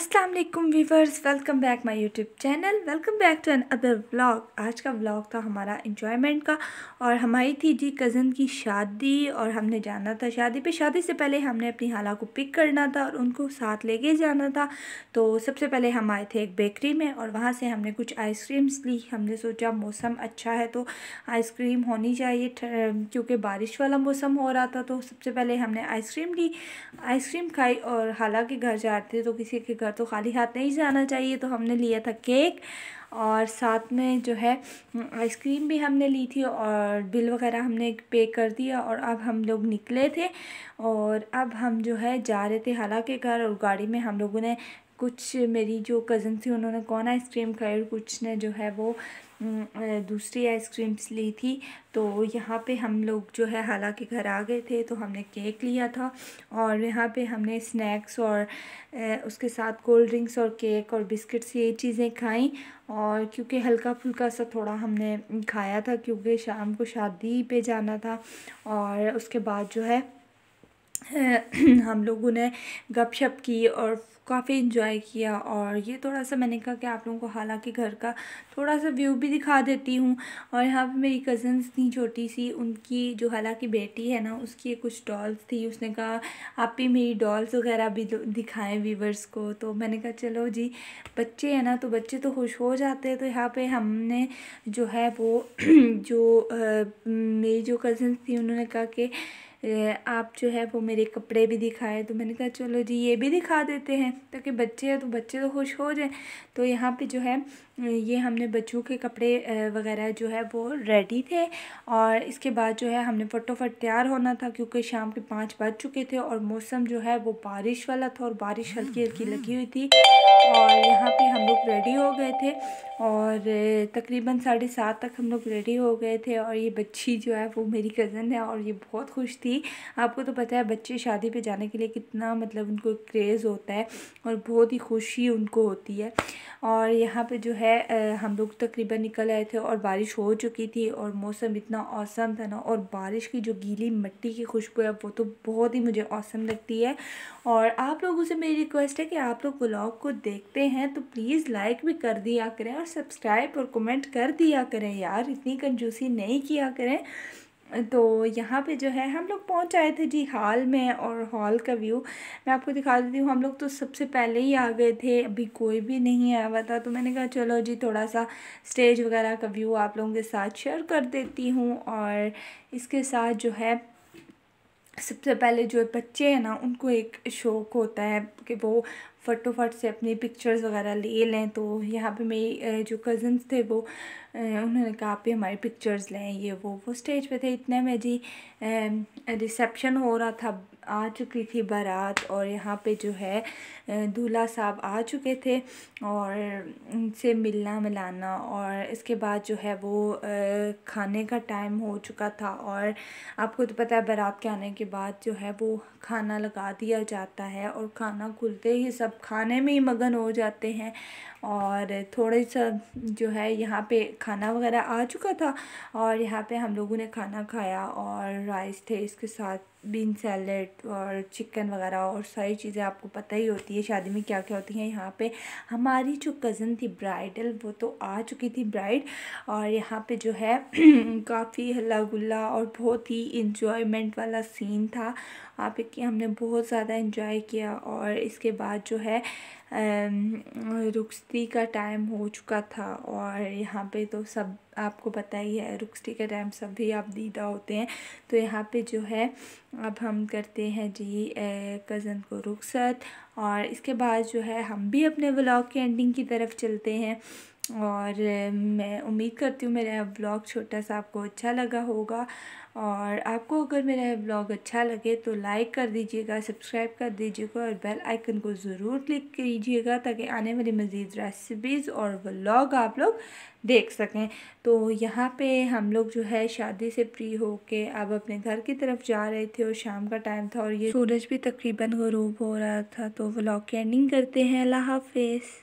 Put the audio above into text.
अस्सलाम वालेकुम viewers, welcome back my YouTube channel. Welcome back to other vlog. आज का व्लॉग था हमारा एंजॉयमेंट का और हमारी थी जी कज़न की शादी और हमने जाना था शादी पे। शादी से पहले हमने अपनी खाला को पिक करना था और उनको साथ लेके जाना था। तो सबसे पहले हम आए थे एक बेकरी में और वहाँ से हमने कुछ आइसक्रीम्स ली। हमने सोचा मौसम अच्छा है तो आइसक्रीम होनी चाहिए क्योंकि बारिश वाला मौसम हो रहा था। तो सबसे पहले हमने आइसक्रीम ली, आइसक्रीम खाई और हालांकि घर जाते तो किसी के घर तो खाली हाथ नहीं जाना चाहिए। तो हमने लिया था केक और साथ में जो है आइसक्रीम भी हमने ली थी और बिल वगैरह हमने पे कर दिया। और अब हम लोग निकले थे और अब हम जो है जा रहे थे हालांकि घर। और गाड़ी में हम लोगों ने कुछ, मेरी जो कज़न थी उन्होंने कौन आइसक्रीम खाई और कुछ ने जो है वो दूसरी आइसक्रीम्स ली थी। तो यहाँ पे हम लोग जो है हालांकि घर आ गए थे तो हमने केक लिया था और यहाँ पे हमने स्नैक्स और उसके साथ कोल्ड ड्रिंक्स और केक और बिस्किट्स ये चीज़ें खाई। और क्योंकि हल्का फुल्का सा थोड़ा हमने खाया था क्योंकि शाम को शादी पे जाना था। और उसके बाद जो है हम लोगों ने गपशप की और काफ़ी इन्जॉय किया। और ये थोड़ा सा मैंने कहा कि आप लोगों को हालांकि घर का थोड़ा सा व्यू भी दिखा देती हूँ। और यहाँ पे मेरी कज़न्स थी छोटी सी, उनकी जो हालांकि बेटी है ना उसकी कुछ डॉल्स थी। उसने कहा आप ही मेरी डॉल्स वगैरह भी दिखाएं व्यूवर्स को। तो मैंने कहा चलो जी, बच्चे हैं ना तो बच्चे तो खुश हो जाते हैं। तो यहाँ पे हमने जो है वो जो मेरी जो कज़न्स थी उन्होंने कहा कि आप जो है वो मेरे कपड़े भी दिखाए। तो मैंने कहा चलो जी ये भी दिखा देते हैं ताकि बच्चे हैं तो बच्चे तो खुश हो जाएं। तो यहाँ पे जो है ये हमने बच्चों के कपड़े वगैरह जो है वो रेडी थे। और इसके बाद जो है हमने फटाफट तैयार होना था क्योंकि शाम के 5 बज चुके थे और मौसम जो है वो बारिश वाला था और बारिश हल्की हल्की लगी हुई थी। और यहाँ पे हम लोग रेडी हो गए थे और तकरीबन 7:30 तक हम लोग रेडी हो गए थे। और ये बच्ची जो है वो मेरी कज़न है और ये बहुत खुश थी। आपको तो पता है बच्चे शादी पे जाने के लिए कितना मतलब उनको क्रेज़ होता है और बहुत ही खुशी उनको होती है। और यहाँ पे जो है हम लोग तकरीबन निकल आए थे और बारिश हो चुकी थी और मौसम इतना औसम था ना। और बारिश की जो गीली मिट्टी की खुशबू है वो तो बहुत ही मुझे औसम लगती है। और आप लोगों से मेरी रिक्वेस्ट है कि आप लोग व्लॉग को देखते हैं तो प्लीज़ लाइक भी कर दिया करें और सब्सक्राइब और कमेंट कर दिया करें यार, इतनी कंजूसी नहीं किया करें। तो यहाँ पे जो है हम लोग पहुँच आए थे जी हॉल में। और हॉल का व्यू मैं आपको दिखा देती हूँ। हम लोग तो सबसे पहले ही आ गए थे, अभी कोई भी नहीं आया हुआ था। तो मैंने कहा चलो जी थोड़ा सा स्टेज वगैरह का व्यू आप लोगों के साथ शेयर कर देती हूँ। और इसके साथ जो है सबसे पहले जो बच्चे हैं ना उनको एक शौक़ होता है कि वो फटोफट से अपनी पिक्चर्स वगैरह ले लें। तो यहाँ पे मेरी जो कज़न्स थे वो उन्होंने कहा आप भी हमारी पिक्चर्स लें, ये वो स्टेज पे थे। इतने में जी रिसेप्शन हो रहा था, आ चुकी थी बारात और यहाँ पे जो है दूल्हा साहब आ चुके थे और उनसे मिलना मिलाना। और इसके बाद जो है वो खाने का टाइम हो चुका था। और आपको तो पता है बारात के आने के बाद जो है वो खाना लगा दिया जाता है और खाना खुलते ही सब खाने में ही मगन हो जाते हैं। और थोड़े सा जो है यहाँ पे खाना वगैरह आ चुका था और यहाँ पे हम लोगों ने खाना खाया और राइस थे, इसके साथ बीन सैलेड और चिकन वगैरह और सारी चीज़ें आपको पता ही होती है शादी में क्या क्या होती हैं। यहाँ पे हमारी जो कज़न थी ब्राइडल वो तो आ चुकी थी ब्राइड। और यहाँ पे जो है काफ़ी हल्ला गुल्ला और बहुत ही इंजॉयमेंट वाला सीन था। आप कि हमने बहुत ज़्यादा इंजॉय किया। और इसके बाद जो है रुखसती का टाइम हो चुका था और यहाँ पे तो सब आपको पता ही है रुखसती का टाइम सभी आप दीदा होते हैं। तो यहाँ पे जो है अब हम करते हैं जी कज़न को रुखसत। और इसके बाद जो है हम भी अपने व्लॉग के एंडिंग की तरफ चलते हैं। और मैं उम्मीद करती हूँ मेरा व्लॉग छोटा सा आपको अच्छा लगा होगा। और आपको अगर मेरा व्लॉग अच्छा लगे तो लाइक कर दीजिएगा, सब्सक्राइब कर दीजिएगा और बेल आइकन को ज़रूर क्लिक कीजिएगा ताकि आने वाली मज़ीद रेसिपीज़ और व्लॉग आप लोग देख सकें। तो यहाँ पे हम लोग जो है शादी से फ्री होके अब अपने घर की तरफ जा रहे थे और शाम का टाइम था और ये सूरज भी तकरीबन ग़ुरूब हो रहा था। तो व्लॉग की एंडिंग करते हैं। अल्लाह हाफ़िज़।